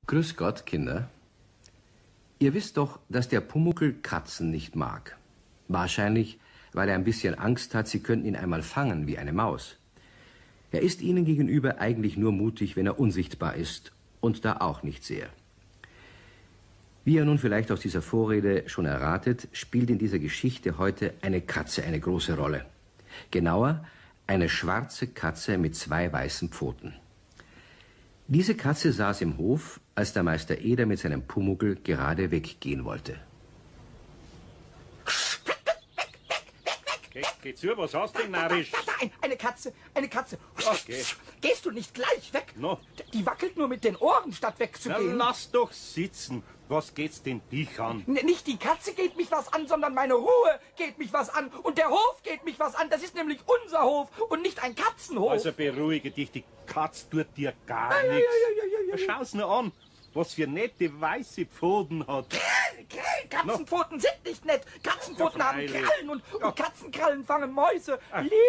Grüß Gott, Kinder. Ihr wisst doch, dass der Pumuckl Katzen nicht mag. Wahrscheinlich, weil er ein bisschen Angst hat, sie könnten ihn einmal fangen wie eine Maus. Er ist ihnen gegenüber eigentlich nur mutig, wenn er unsichtbar ist. Und da auch nicht sehr. Wie ihr nun vielleicht aus dieser Vorrede schon erratet, spielt in dieser Geschichte heute eine Katze eine große Rolle. Genauer, eine schwarze Katze mit 2 weißen Pfoten. Diese Katze saß im Hof, als der Meister Eder mit seinem Pumuckl gerade weggehen wollte. Geh zu, was hast du denn, narrisch? Eine Katze, eine Katze. Okay. Gehst du nicht gleich weg? No. Die wackelt nur mit den Ohren, statt wegzugehen. Na, lass doch sitzen. Was geht's denn dich an? Nicht die Katze geht mich was an, sondern meine Ruhe geht mich was an. Und der Hof geht mich was an. Das ist nämlich unser Hof und nicht ein Katzenhof. Also beruhige dich, die Katz tut dir gar nichts. Schau's nur an, was für nette weiße Pfoten hat. Katzenpfoten sind nicht nett. Katzenpfoten Ja, haben freilich. Krallen und Katzenkrallen fangen Mäuse.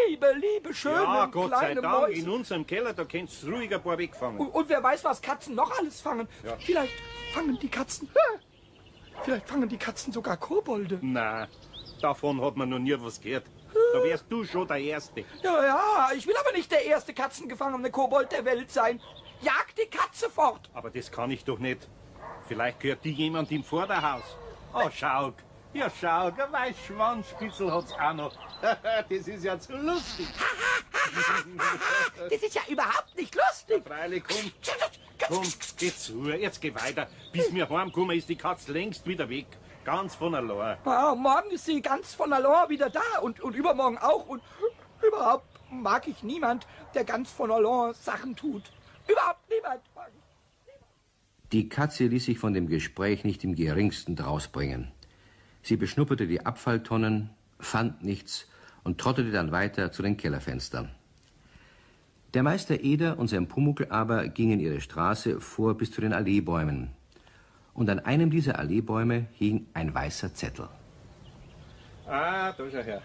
Liebe, schöne, Ja, Gott sei kleine Dank, Mäuse. in unserem Keller, da kannst du ruhig ein paar wegfangen. Und wer weiß, was Katzen noch alles fangen. Ja. Vielleicht fangen die Katzen... Vielleicht fangen die Katzen sogar Kobolde. Na, davon hat man noch nie was gehört. Da wärst du schon der Erste. Ja, ich will aber nicht der erste katzengefangene Kobold der Welt sein. Jag die Katze fort. Aber das kann ich doch nicht. Vielleicht gehört die jemand im Vorderhaus. Oh, Schauk. Ja, Schauk, ein Weißschwanzspitzel hat's auch noch. Das ist ja zu lustig. Das ist ja überhaupt nicht lustig. Freilich, komm, geh zu. Jetzt geh weiter. Bis wir heimkommen, ist die Katze längst wieder weg. Ganz von allein. Morgen ist sie ganz von allein wieder da und übermorgen auch. Und überhaupt mag ich niemand, der ganz von allein Sachen tut. Überhaupt niemand. Die Katze ließ sich von dem Gespräch nicht im geringsten drausbringen. Sie beschnupperte die Abfalltonnen, fand nichts und trottete dann weiter zu den Kellerfenstern. Der Meister Eder und sein Pumuckl aber gingen ihre Straße vor bis zu den Alleebäumen. Und an einem dieser Alleebäume hing ein weißer Zettel. Ah, da schau her.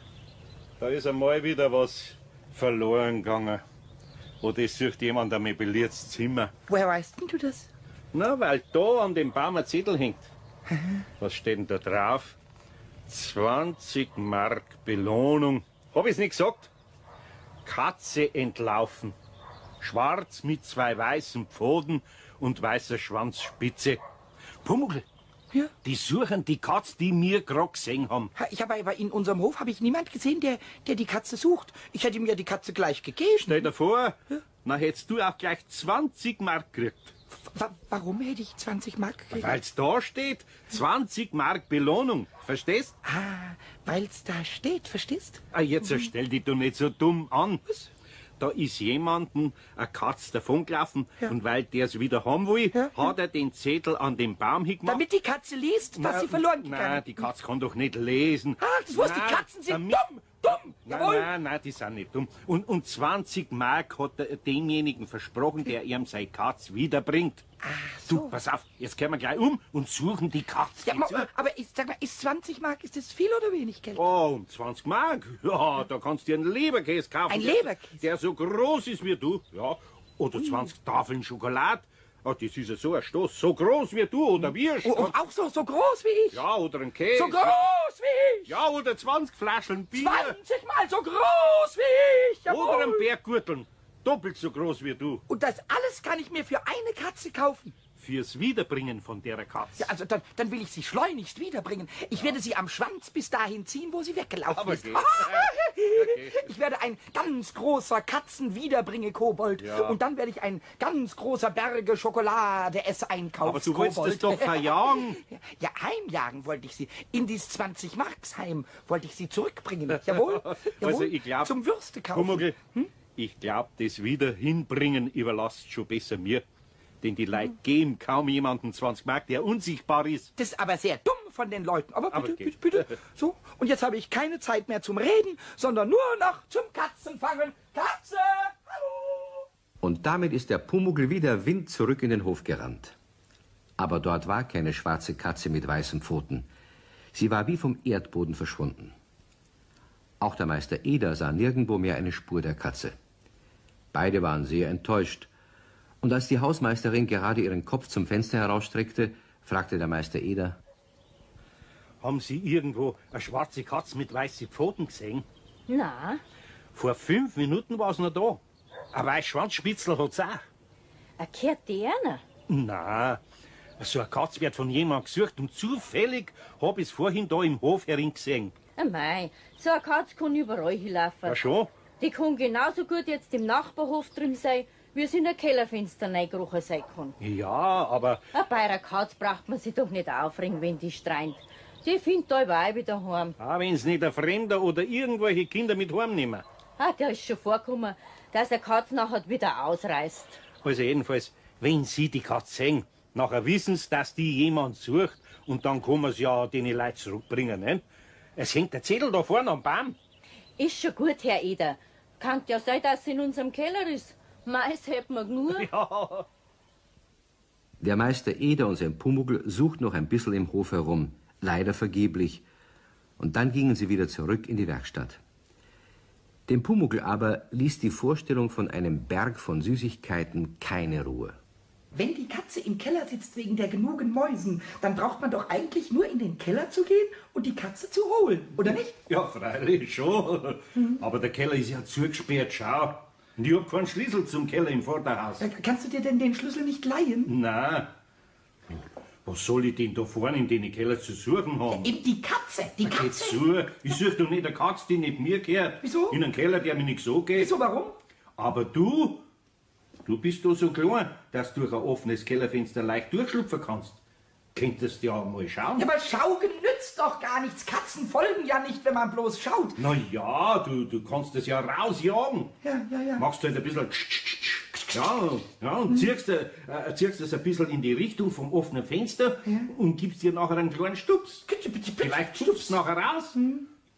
Da ist einmal wieder was verloren gegangen. Oder es sucht jemand ein möbliertes Zimmer. Woher weißt denn du das? Na, weil da an dem Baum ein Zettel hängt. Was steht denn da drauf? 20 Mark Belohnung. Hab ich's nicht gesagt? Katze entlaufen. Schwarz mit 2 weißen Pfoten und weißer Schwanzspitze. Pumuckl, Ja? die suchen die Katz, die wir grad gesehen haben. Ich habe aber in unserem Hof habe ich niemand gesehen, der die Katze sucht. Ich hätte mir die Katze gleich gegeben. Stell dir vor, na hättest du auch gleich 20 Mark gekriegt. Warum hätte ich 20 Mark gekriegt? Weil's da steht, 20 Mark Belohnung. Verstehst? Weil's da steht, verstehst? Ah, jetzt stell dich doch nicht so dumm an. Da ist jemandem eine Katz davongelaufen und weil der's wieder haben will, hat er den Zettel an den Baum hingemacht. Damit die Katze liest, dass sie verloren gegangen Nein, die Katz kann doch nicht lesen. Das wusste ich, Katzen sind dumm. Jawohl. Nein, die sind nicht dumm. Und 20 Mark hat er demjenigen versprochen, der ihm seine Katz wiederbringt. So. Du, pass auf, jetzt kehren wir gleich um und suchen die Katz. Ja, Geh zu. aber sag mal, ist 20 Mark, ist das viel oder wenig Geld? Oh, um 20 Mark? Ja, da kannst du dir einen Leberkäse kaufen. Ein Leberkäse? Der so groß ist wie du. Ja. Oder 20 Tafeln Schokolade. Ah, das ist ja so ein Stoß. So groß wie du oder wie ein Stoß. Auch so groß wie ich? Ja, oder ein Käse. So groß wie ich? Ja, oder 20 Flaschen Bier. 20 Mal so groß wie ich? Jawohl. Oder ein Berggürtel. Doppelt so groß wie du. Und das alles kann ich mir für eine Katze kaufen. Fürs Wiederbringen von der Katze. Ja, also dann will ich sie schleunigst wiederbringen. Ich werde sie am Schwanz bis dahin ziehen, wo sie weggelaufen Aber ist. geht. Ich werde ein ganz großer Katzenwiederbringe-Kobold. Ja. Und dann werde ich ein ganz großer Berge Schokolade-Ess-Einkaufs-Kobold. Aber du wolltest es doch verjagen. Ja, heimjagen wollte ich sie. In dieses 20-Marksheim wollte ich sie zurückbringen. Jawohl. Also ich glaube, zum Würstekaufen. Pumuckl, ich glaube, das Wiederhinbringen überlasst schon besser mir. Denn die Leute geben kaum jemanden 20 Mark, der unsichtbar ist. Das ist aber sehr dumm von den Leuten. Aber Aber bitte, geht. bitte. So, und jetzt habe ich keine Zeit mehr zum Reden, sondern nur noch zum Katzenfangen. Katze! Hallo! Und damit ist der Pumuckl wieder Wind zurück in den Hof gerannt. Aber dort war keine schwarze Katze mit weißen Pfoten. Sie war wie vom Erdboden verschwunden. Auch der Meister Eder sah nirgendwo mehr eine Spur der Katze. Beide waren sehr enttäuscht. Und als die Hausmeisterin gerade ihren Kopf zum Fenster herausstreckte, fragte der Meister Eder: Haben Sie irgendwo eine schwarze Katze mit weißen Pfoten gesehen? Na, Vor 5 Minuten war es noch da. Ein weiß Schwanzspitzel hat's auch. erkehrt die einer? Na, so eine Katze wird von jemandem gesucht und zufällig hab ich's vorhin da im Hof herin gesehen. Mei, so eine Katze kann überall hinlaufen. Ja schon? Die kann genauso gut jetzt im Nachbarhof drin sein, wie es in ein Kellerfenster reingerochen sein kann. Ja, aber Bei einer Katze braucht man sich doch nicht aufregen, wenn die streint. Die findet da überall wieder heim. auch wenn's nicht ein Fremder oder irgendwelche Kinder mit heimnehmen. Da ist schon vorgekommen, dass eine Katze nachher wieder ausreißt. Also jedenfalls, wenn Sie die Katze sehen, nachher wissen's, dass die jemand sucht und dann kann man's ja den Leuten zurückbringen, ne? Es hängt der Zettel da vorne am Baum. Ist schon gut, Herr Eder. Kann ja sein, dass sie in unserem Keller ist. Mais hätten wir nur. Ja. Der Meister Eder und sein Pumuckl suchten noch ein bisschen im Hof herum, leider vergeblich, und dann gingen sie wieder zurück in die Werkstatt. Dem Pumuckl aber ließ die Vorstellung von einem Berg von Süßigkeiten keine Ruhe. Wenn die Katze im Keller sitzt wegen der genugen Mäusen, dann braucht man doch eigentlich nur in den Keller zu gehen und die Katze zu holen, oder nicht? Ja, freilich schon. Aber der Keller ist ja zugesperrt, schau. Und ich hab keinen Schlüssel zum Keller im Vorderhaus. Kannst du dir denn den Schlüssel nicht leihen? Na, was soll ich denn da vorne in den Keller zu suchen haben? Eben die Katze, die Geh Katze. zu, ich such doch nicht eine Katze, die nicht mir gehört. Wieso? In einen Keller, der mir nicht so geht. Wieso, warum? Aber du bist doch so klein, dass du durch ein offenes Kellerfenster leicht durchschlupfen kannst. Könntest ja mal schauen. Ja, aber Schaugen nützt doch gar nichts. Katzen folgen ja nicht, wenn man bloß schaut. Na ja, du kannst es ja rausjagen. Ja. Machst halt ein bisschen ja, und ziehst es ein bisschen in die Richtung vom offenen Fenster und gibst dir nachher einen kleinen Stups. Vielleicht stupst nachher raus.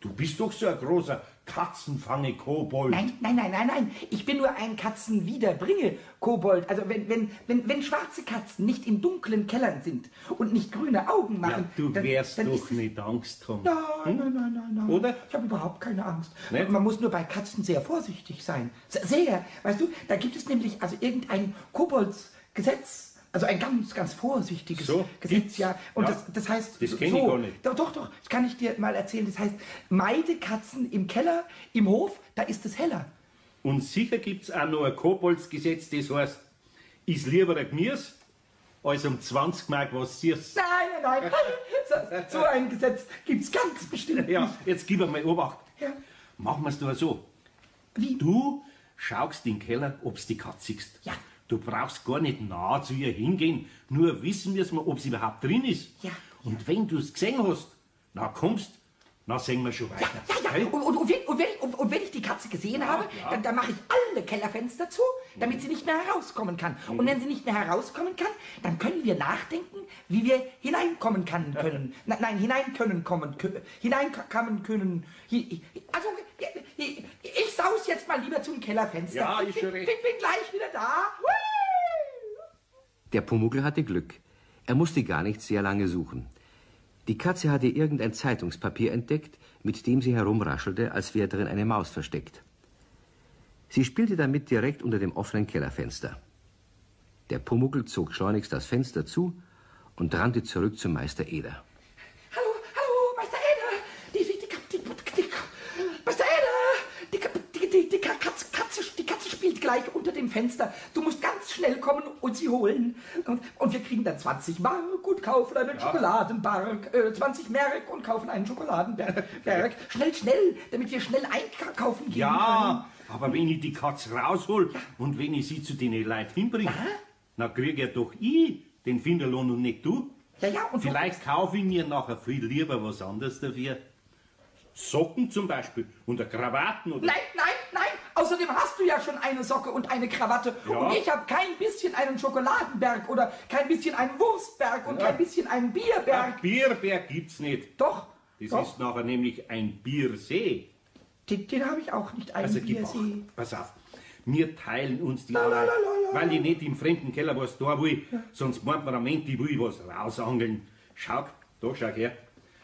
Du bist doch so ein großer Katzenfange-Kobold. Nein. Ich bin nur ein Katzenwiederbringe-Kobold. Also wenn schwarze Katzen nicht in dunklen Kellern sind und nicht grüne Augen machen... Ja, du dann wirst ist doch es- nicht Angst haben. Nein. Oder? Ich habe überhaupt keine Angst. Nicht? Man muss nur bei Katzen sehr vorsichtig sein. Sehr. Weißt du, da gibt es nämlich also irgendein Koboldsgesetz. Also ein ganz vorsichtiges So, Gesetz, gibt's? ja. Und Ja. das heißt... Das kenn ich gar nicht. Doch, das kann ich dir mal erzählen. Das heißt, meide Katzen im Keller, im Hof, da ist es heller. Und sicher gibt's auch noch ein Koboldsgesetz, das heißt, ist lieber ein Gemüse, als um 20 Mark was siehst. Nein. So ein Gesetz gibt's ganz bestimmt Ja, nicht. jetzt gib mal Obacht. Ja. Machen wir's doch so. Wie? Du schaust in den Keller, ob's die Katze siehst. Ja. Du brauchst gar nicht nah zu ihr hingehen, nur wissen müssen wir, ob sie überhaupt drin ist. Ja. Und wenn du's gesehen hast, na kommst, na sehen wir schon weiter. Ja. Gell? Und wenn ich die Katze gesehen habe, dann mache ich alle Kellerfenster zu, damit sie nicht mehr herauskommen kann. Und wenn sie nicht mehr herauskommen kann, dann können wir nachdenken, wie wir hineinkommen können. Hineinkommen können. Also, ich saus jetzt mal lieber zum Kellerfenster. Ja, ist schon recht. Bin gleich wieder da. Der Pumuckl hatte Glück. Er musste gar nicht sehr lange suchen. Die Katze hatte irgendein Zeitungspapier entdeckt, mit dem sie herumraschelte, als wäre darin eine Maus versteckt. Sie spielte damit direkt unter dem offenen Kellerfenster. Der Pumuckl zog schleunigst das Fenster zu und rannte zurück zum Meister Eder. Hallo, Meister Eder. Meister Eder, die Katze spielt gleich unter dem Fenster. Du musst ganz schnell kommen und sie holen. Und wir kriegen dann 20 Mark und kaufen einen Schokoladenberg. 20 Mark und kaufen einen Schokoladenberg. Schnell, damit wir schnell einkaufen gehen Ja, aber wenn ich die Katze raushol und wenn ich sie zu den Leuten hinbringe, dann krieg ja doch ich den Finderlohn und nicht du. können. Ja, und Vielleicht kaufe ich mir nachher viel lieber was anderes dafür. Socken zum Beispiel und eine Krawatten oder... Nein. Außerdem hast du ja schon eine Socke und eine Krawatte. Ja. Und ich habe kein bisschen einen Schokoladenberg oder kein bisschen einen Wurstberg und kein bisschen einen Bierberg. Ein Bierberg gibt's nicht. Doch. Das doch. ist nachher nämlich ein Biersee. Den habe ich auch nicht, einen Also gib Biersee. acht. Pass auf. Wir teilen uns die Arbeit, weil ich nicht im fremden Keller was da will, sonst meint man am Ende, ich will was rausangeln. Schau her,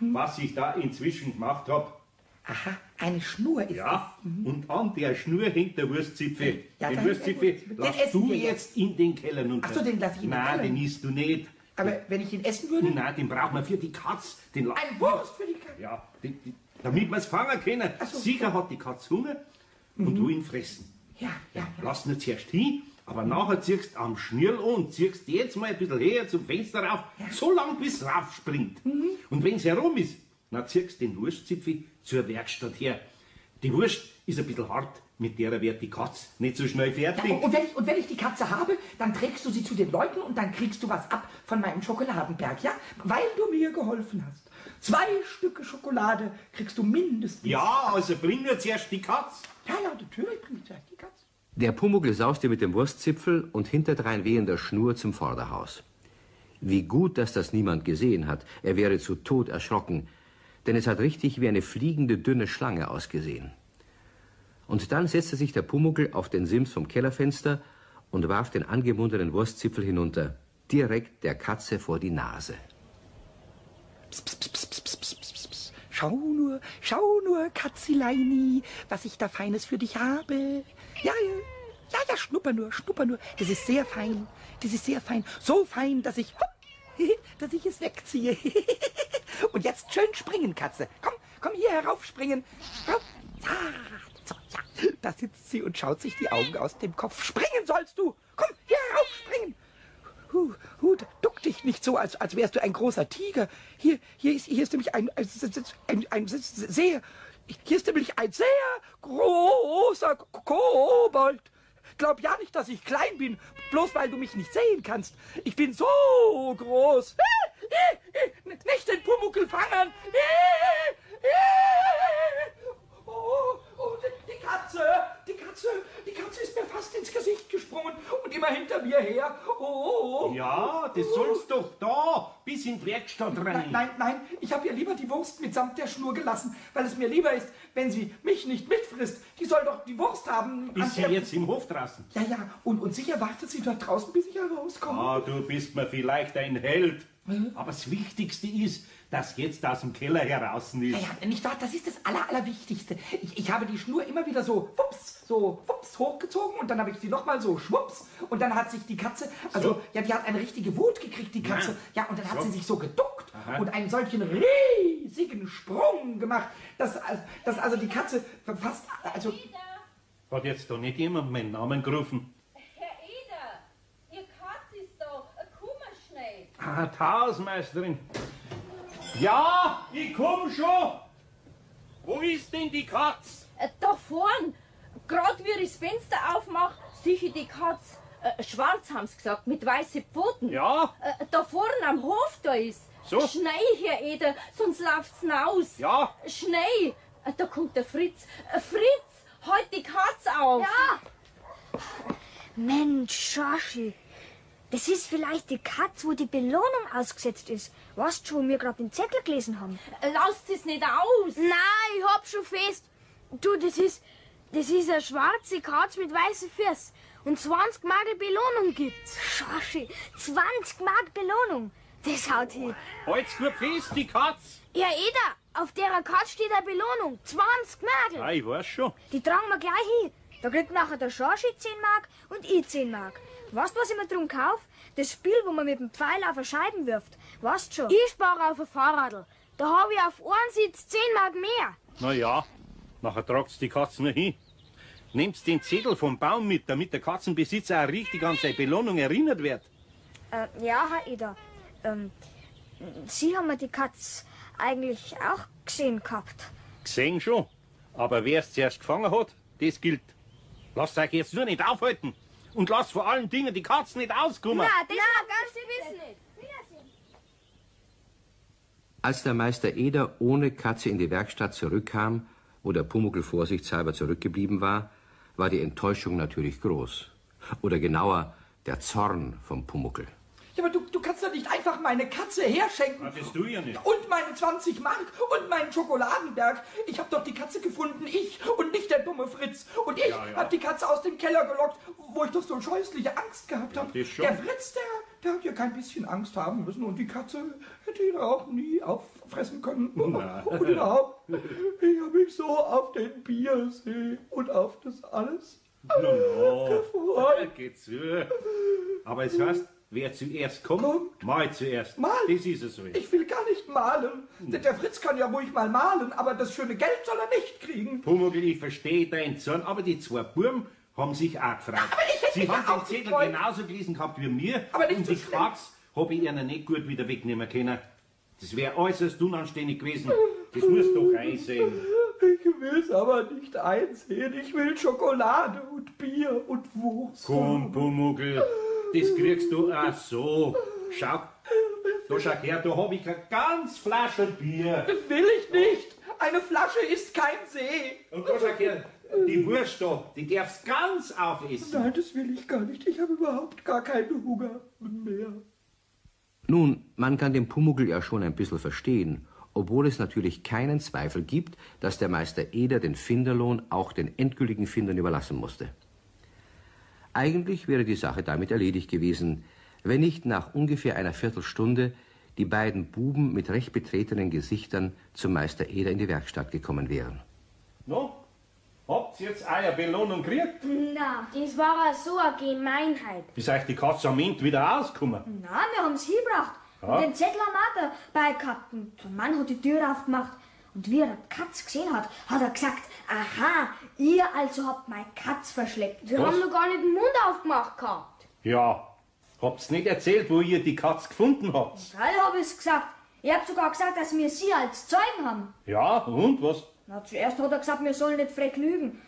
was ich da inzwischen gemacht hab. Aha, Eine Schnur ist Ja, es. und an der Schnur hängt der Wurstzipfel. Ja, Den dann- Wurstzipfel den lass essen du wir jetzt in den Keller runter. Ach so, den lass ich in den Nein, Keller. den isst du nicht. Aber wenn ich ihn essen würde? Nein, den braucht man für die Katz. Den Ein Wurst für die Katze. Ja, damit wir es fangen können. Ach so. Sicher hat die Katz Hunger und du ihn fressen. Ja, ja. Lass ihn zuerst hin, aber nachher ziehst du am Schnürl an und ziehst die jetzt mal ein bisschen her zum Fenster rauf, so lang bis es raufspringt. Und wenn es herum ist, dann ziehst du den Wurstzipfel zur Werkstatt her. Die Wurst ist ein bisschen hart, mit der wird die Katz nicht so schnell fertig. Ja, und wenn ich die Katze habe, dann trägst du sie zu den Leuten und dann kriegst du was ab von meinem Schokoladenberg, ja? Weil du mir geholfen hast. 2 Stücke Schokolade kriegst du mindestens. Ja, also bring nur zuerst die Katz. Ja, natürlich bringe ich zuerst die Katze. Der Pumuckl sauste mit dem Wurstzipfel und hinterdrein wehender Schnur zum Vorderhaus. Wie gut, dass das niemand gesehen hat. Er wäre zu Tod erschrocken, denn es hat richtig wie eine fliegende, dünne Schlange ausgesehen. Und dann setzte sich der Pumuckl auf den Sims vom Kellerfenster und warf den angebundenen Wurstzipfel hinunter, direkt der Katze vor die Nase. Schau nur, Katzileini, was ich da Feines für dich habe. Ja, schnupper nur. Das ist sehr fein. So fein, dass ich es wegziehe. Und jetzt schön springen, Katze. Komm hier heraufspringen. Komm. Ja, so, ja. Da sitzt sie und schaut sich die Augen aus dem Kopf. Springen sollst du. Komm, hier heraufspringen. Duck dich nicht so, als wärst du ein großer Tiger. Hier ist nämlich ein sehr großer Kobold. Glaub ja nicht, dass ich klein bin, bloß weil du mich nicht sehen kannst. Ich bin so groß. Nicht den Pumuckl fangen. Oh, die Katze ist mir fast ins Gesicht gesprungen und immer hinter mir her. Oh. Ja, das sollst doch da bis in die Werkstatt rein. Nein, ich habe ihr lieber die Wurst mitsamt der Schnur gelassen, weil es mir lieber ist, wenn sie mich nicht mitfrisst. Die soll doch die Wurst haben. Ist sie jetzt im Hof draußen? Ja, und sicher wartet sie dort draußen, bis ich herauskomme. Ah, du bist mir vielleicht ein Held. Aber das Wichtigste ist, dass jetzt aus dem Keller heraus ist. Ja, nicht wahr? Das ist das Allerwichtigste. Ich habe die Schnur immer wieder so wups hochgezogen und dann habe ich sie nochmal so schwupps und dann hat sich die Katze, die hat eine richtige Wut gekriegt, die Katze. Ja, und dann hat sie sich so geduckt und einen solchen riesigen Sprung gemacht, dass also die Katze fast, also... Hat jetzt da nicht jemand meinen Namen gerufen? Herr Eder, Ihr Katz ist da. Komm mal schnell. Ah, Hausmeisterin. Ja, ich komm schon. Wo ist denn die Katz? Da vorn, gerade wie ich das Fenster aufmache, sehe ich die Katz. Schwarz haben sie gesagt, mit weißen Pfoten. Ja? Da vorn am Hof da ist. So? Schnell, Herr Eder, sonst läuft's raus. Ja? Schnell. Da kommt der Fritz. Fritz, halt die Katz auf. Ja. Mensch, Schorschi. Das ist vielleicht die Katz, wo die Belohnung ausgesetzt ist. Weißt du, wo wir gerade den Zettel gelesen haben? Lasst es nicht aus. Nein, ich hab schon fest. Du, das ist eine schwarze Katz mit weißen Füßen. Und 20 Mark Belohnung gibt's. Schorschi, 20 Mark Belohnung. Das haut hin. Halt's gut fest, die Katz. Ja, Eder, auf der Katz steht eine Belohnung. 20 Mark. Ja, ich weiß schon. Die tragen wir gleich hin. Da kriegt nachher der Schorschi 10 Mark und ich 10 Mark. Weißt du, was ich mir drum kaufe? Das Spiel, wo man mit dem Pfeil auf eine Scheiben wirft. Weißt du schon? Ich spare auf ein Fahrradl. Da habe ich auf einen Sitz 10 Mark mehr. Na ja, nachher tragt's die Katz noch hin. Nehmt den Zettel vom Baum mit, damit der Katzenbesitzer auch richtig an seine Belohnung erinnert wird. Ja, Herr Eder. Sie haben ja die Katz eigentlich auch gesehen gehabt. Gesehen schon. Aber wer es zuerst gefangen hat, das gilt. Lasst euch jetzt nur nicht aufhalten. Und lasst vor allen Dingen die Katze nicht auskommen. Das war ganz gewiss nicht. Als der Meister Eder ohne Katze in die Werkstatt zurückkam, wo der Pumuckl vorsichtshalber zurückgeblieben war, war die Enttäuschung natürlich groß. Oder genauer, der Zorn vom Pumuckl. Ja, aber du kannst doch nicht einfach meine Katze herschenken. Das tust du ja nicht. Und meine 20 Mark und meinen Schokoladenberg. Ich habe doch die Katze gefunden, ich und nicht der dumme Fritz. Und ich Ja. habe die Katze aus dem Keller gelockt, wo ich doch so scheußliche Angst gehabt habe. das schon. Der Fritz, da wir kein bisschen Angst haben müssen und die Katze hätte ihn auch nie auffressen können. Und überhaupt, ich habe mich so auf den Biersee und auf das alles gefreut. Geht zu. Aber es heißt, wer zuerst kommt, mal zuerst. Mal? Das ist es so. Ich will gar nicht malen. Der Fritz kann ja ruhig mal malen, aber das schöne Geld soll er nicht kriegen. Pumuckl, ich verstehe deinen Zorn, aber die zwei Buben haben sich auch gefreut. Aber ich hätte Sie mich haben auch den Zettel gefreut. genauso gelesen gehabt wie mir. Aber nicht und so die schlimm. Katz habe ich ihnen nicht gut wieder wegnehmen können. Das wäre äußerst unanständig gewesen. Das musst du doch einsehen. Ich will es aber nicht einsehen. Ich will Schokolade und Bier und Wurst. Komm, Pumuckl, das kriegst du auch so. Schau, da her, da habe ich eine ganz Flasche Bier. Will ich nicht. Eine Flasche ist kein See. Und da her, die Wurst da, die darfst ganz aufessen. Nein, das will ich gar nicht. Ich habe überhaupt gar keinen Hunger mehr. Nun, man kann den Pumuckl ja schon ein bisschen verstehen, obwohl es natürlich keinen Zweifel gibt, dass der Meister Eder den Finderlohn auch den endgültigen Findern überlassen musste. Eigentlich wäre die Sache damit erledigt gewesen, wenn nicht nach ungefähr einer Viertelstunde die beiden Buben mit recht betretenen Gesichtern zum Meister Eder in die Werkstatt gekommen wären. No, habt ihr jetzt eure Belohnung gekriegt? Na, das war so eine Gemeinheit. Ist euch die Katze am Ende wieder rausgekommen? Na, wir haben's hingebracht. Ja. Und den Zettel haben wir auch dabei gehabt. Und der Mann hat die Tür aufgemacht. Und wie er die Katz gesehen hat, hat er gesagt, aha, ihr also habt meine Katz verschleppt. Wir Was? haben noch gar nicht den Mund aufgemacht gehabt. Ja. Habt's nicht erzählt, wo ihr die Katz gefunden habt? Weil habe ich's gesagt. Ich hab sogar gesagt, dass wir sie als Zeugen haben. Ja, und was? Na, zuerst hat er gesagt, wir sollen nicht frech lügen.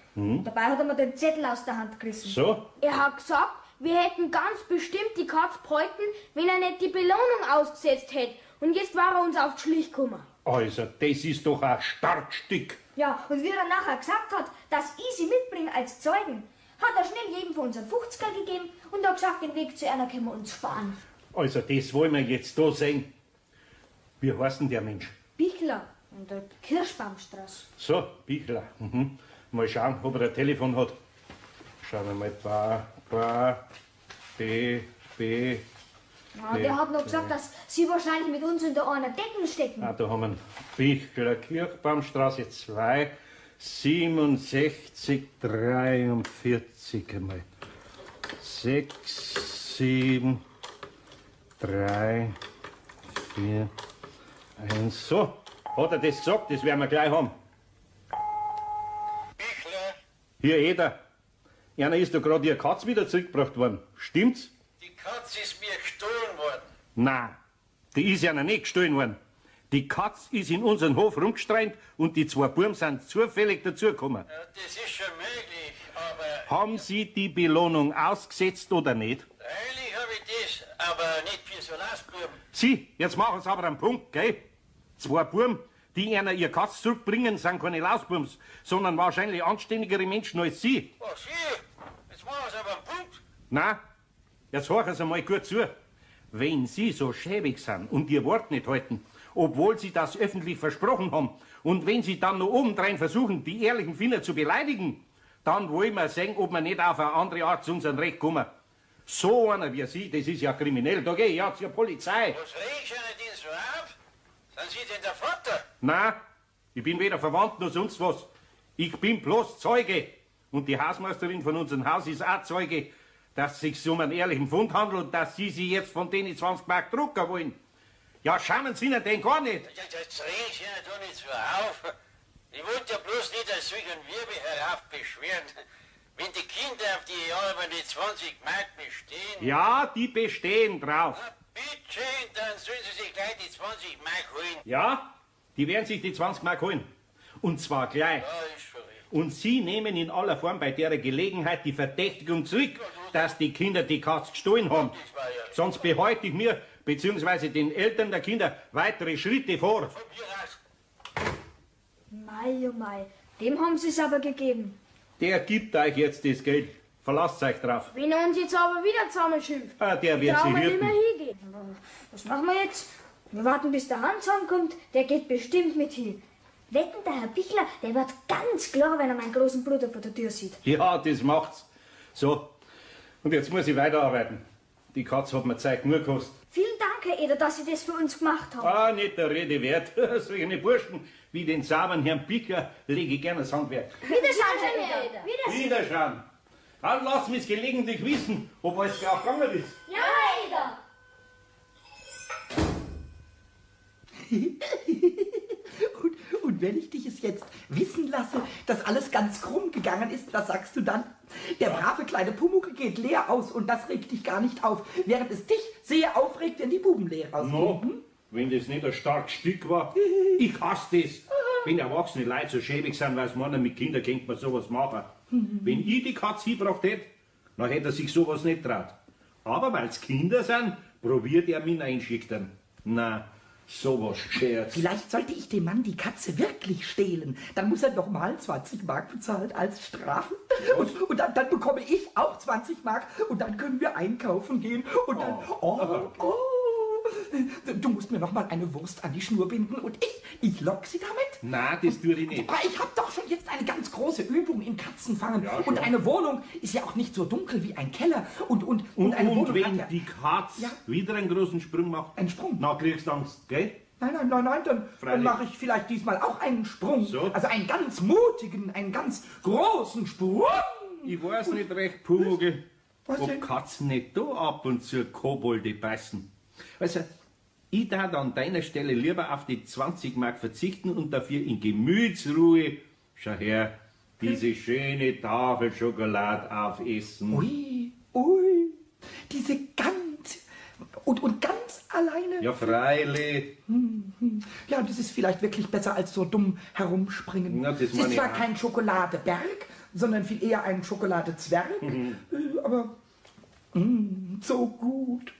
Dabei hat er mir den Zettel aus der Hand gerissen. So? Er hat gesagt, wir hätten ganz bestimmt die Katz behalten, wenn er nicht die Belohnung ausgesetzt hätte. Und jetzt war er uns auf die Schliche gekommen. Also, das ist doch ein Starkstück. Ja, und wie er nachher gesagt hat, dass ich sie mitbringe als Zeugen, hat er schnell jedem von uns einen 50er gegeben und hat gesagt, den Weg zu einer können wir uns sparen. Also, das wollen wir jetzt da sehen. Wie heißt denn der Mensch? Bichler in der Kirschbaumstraße. So, Bichler. Mhm. Mal schauen, ob er ein Telefon hat. Schauen wir mal. Ja, der hat noch gesagt, dass sie wahrscheinlich mit uns in der einen Decken stecken. Ah, da haben wir einen Bichler, Kirchbaumstraße 2, 67, 43 einmal. 6, 7, 3, 4, 1. So, hat er das gesagt? Das werden wir gleich haben. Bichler, Hier, Eder. Einer ist da gerade ihre Katz wieder zurückgebracht worden. Stimmt's? die Katze ist mir gestohlen worden. Nein, die ist ja noch nicht gestohlen worden. Die Katz ist in unseren Hof rumgestreut und die zwei Buben sind zufällig dazugekommen. Ja, das ist schon möglich, aber Haben Sie die Belohnung ausgesetzt oder nicht? freilich habe ich das, aber nicht für so Lastbuben. Sie, jetzt machen Sie aber einen Punkt, gell? Zwei Buben, die einer ihr Katz zurückbringen, sind keine Lausbums, sondern wahrscheinlich anständigere Menschen als Sie. Oh, Sie, jetzt machen Sie aber einen Punkt. Na, jetzt horchen Sie mal gut zu. Wenn Sie so schäbig sind und Ihr Wort nicht halten, obwohl Sie das öffentlich versprochen haben, und wenn Sie dann noch obendrein versuchen, die ehrlichen Finder zu beleidigen, dann wollen wir sehen, ob wir nicht auf eine andere Art zu unserem Recht kommen. So einer wie Sie, das ist ja kriminell. Da geh ich ja zur Polizei. Was regt Sie denn so auf? Sind Sie denn der Vater? Na, ich bin weder verwandt noch sonst was. Ich bin bloß Zeuge. Und die Hausmeisterin von unserem Haus ist auch Zeuge, dass es sich um einen ehrlichen Fund handelt und dass Sie sich jetzt von denen 20 Mark drucken wollen. Ja, schauen Sie Ihnen den gar nicht. Jetzt regen Sie ja doch nicht so auf. Ich wollte ja bloß nicht als solchen Wirbel heraufbeschweren. Wenn die Kinder auf die Jahre die 20 Mark bestehen, Ja, die bestehen drauf. na, bitteschön, dann sollen Sie sich gleich die 20 Mark holen. Ja, die werden sich die 20 Mark holen. Und zwar gleich. Ja, ist schon recht. Und Sie nehmen in aller Form bei der Gelegenheit die Verdächtigung zurück, dass die Kinder die Katz gestohlen haben. Das war ja Sonst behalte ich mir bzw. den Eltern der Kinder weitere Schritte vor. von mir aus. Mei, oh mei, dem haben sie es aber gegeben. Der gibt euch jetzt das Geld. Verlasst euch drauf. Wenn er uns jetzt aber wieder zusammenschimpft, Ah, der wird trauen sie wir nicht mehr hüten. hingehen. Was machen wir jetzt? Wir warten, bis der Hans ankommt, der geht bestimmt mit hin. Wetten, der Herr Bichler, der wird ganz klar, wenn er meinen großen Bruder vor der Tür sieht. Ja, das macht's. So, und jetzt muss ich weiterarbeiten. Die Katz hat mir Zeit genug gekostet. Vielen Dank, Herr Eder, dass Sie das für uns gemacht haben. Ah, nicht der Rede wert. Solche Burschen wie den sauberen Herrn Picker lege ich gerne das Handwerk. Wiederschauen, Herr Eder. Wiederschauen. Dann lass mich gelegentlich wissen, ob alles klar gegangen ist. Ja, Herr Eder. Und wenn ich dich es jetzt wissen lasse, dass alles ganz krumm gegangen ist, was sagst du dann? Der brave kleine Pumuckl geht leer aus und das regt dich gar nicht auf, während es dich sehr aufregt, wenn die Buben leer rausgehen. No, wenn das nicht ein starkes Stück war. Ich hasse das. Wenn erwachsene Leute so schäbig sind, weiß man, mit Kindern könnte man sowas machen. Wenn ich die Katz hingebracht hätte, dann hätte er sich sowas nicht traut. Aber weil es Kinder sind, probiert er mich einschüchtern. Na, sowas geschert. Vielleicht sollte ich dem Mann die Katze wirklich stehlen. Dann muss er nochmal 20 Mark bezahlen als Strafe. Und dann bekomme ich auch 20 Mark und dann können wir einkaufen gehen. Und dann, du musst mir nochmal eine Wurst an die Schnur binden und ich lock sie damit. Nein, das tue ich nicht. Aber ich habe doch schon jetzt eine ganz große Übung im Katzenfangen. Ja, und schon. eine Wohnung ist ja auch nicht so dunkel wie ein Keller. Und eine Wohnung wenn hat ja... die Katz Ja. wieder einen großen Sprung macht, Einen Sprung? dann kriegst du Angst, gell? Nein, dann Freilich. mache ich vielleicht diesmal auch einen Sprung. So. Also einen ganz mutigen, einen ganz großen Sprung. Ich weiß nicht recht, Pumuckl, Was denn? ob Katzen nicht da ab und zu Kobolde beißen. Also, ich darf an deiner Stelle lieber auf die 20 Mark verzichten und dafür in Gemütsruhe, schau her, diese schöne Tafel Schokolade aufessen. Ui, diese ganz... Und ganz alleine... Ja, freilich. Ja, das ist vielleicht wirklich besser als so dumm herumspringen. Na, das es meine ist ich zwar auch. kein Schokoladeberg, sondern viel eher ein Schokoladezwerg, aber so gut.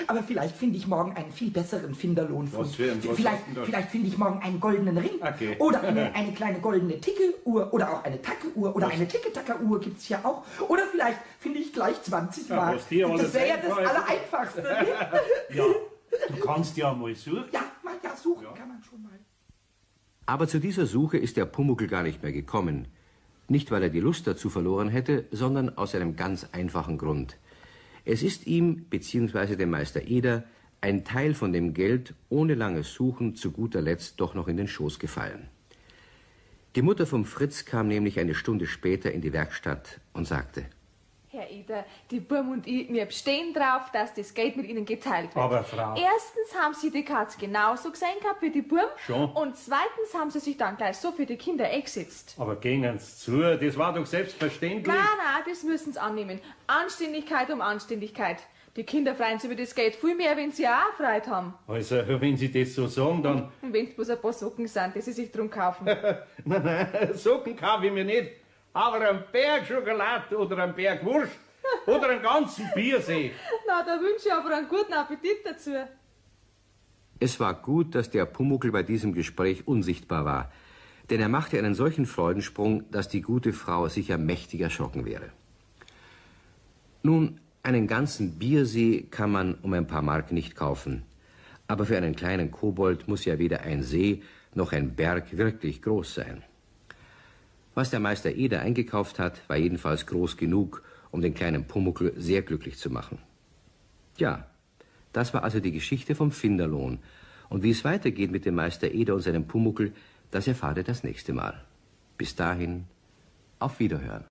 Aber vielleicht finde ich morgen einen viel besseren Finderlohn. Was für ein- was vielleicht hast du denn da? vielleicht finde ich morgen einen goldenen Ring. Okay. Oder eine kleine goldene Ticke-Uhr. Oder auch eine Tacke-Uhr. Oder eine Ticke-Tacker-Uhr gibt es ja auch. Oder vielleicht finde ich gleich 20 Ja, Mark. was dir Das alles wäre ja das einfällt. Allereinfachste. Ja, du kannst ja mal suchen. ja, suchen kann man schon mal. Aber zu dieser Suche ist der Pumuckl gar nicht mehr gekommen. Nicht, weil er die Lust dazu verloren hätte, sondern aus einem ganz einfachen Grund. Es ist ihm, beziehungsweise dem Meister Eder, ein Teil von dem Geld ohne langes Suchen zu guter Letzt doch noch in den Schoß gefallen. Die Mutter vom Fritz kam nämlich eine Stunde später in die Werkstatt und sagte: Herr Eder, die Buben und ich, wir bestehen drauf, dass das Geld mit Ihnen geteilt wird. Aber Frau... Erstens haben Sie die Katz genauso gesehen gehabt wie die Buben. Schon. Und zweitens haben Sie sich dann gleich so für die Kinder eingesetzt. Aber gehen Sie zu, das war doch selbstverständlich. Nein, das müssen Sie annehmen. Anständigkeit um Anständigkeit. Die Kinder freuen sich über das Geld viel mehr, wenn sie auch Freude haben. Also, wenn Sie das so sagen, dann... Und wenn es bloß ein paar Socken sind, die Sie sich drum kaufen. Nein, Socken kaufe ich mir nicht. Aber einen Berg Schokolade oder einen Berg Wurst oder einen ganzen Biersee. Na, da wünsche ich aber einen guten Appetit dazu. Es war gut, dass der Pumuckl bei diesem Gespräch unsichtbar war, denn er machte einen solchen Freudensprung, dass die gute Frau sicher mächtig erschrocken wäre. Nun, einen ganzen Biersee kann man um ein paar Mark nicht kaufen, aber für einen kleinen Kobold muss ja weder ein See noch ein Berg wirklich groß sein. Was der Meister Eder eingekauft hat, war jedenfalls groß genug, um den kleinen Pumuckl sehr glücklich zu machen. Ja, das war also die Geschichte vom Finderlohn. Und wie es weitergeht mit dem Meister Eder und seinem Pumuckl, das erfahrt ihr das nächste Mal. Bis dahin, auf Wiederhören.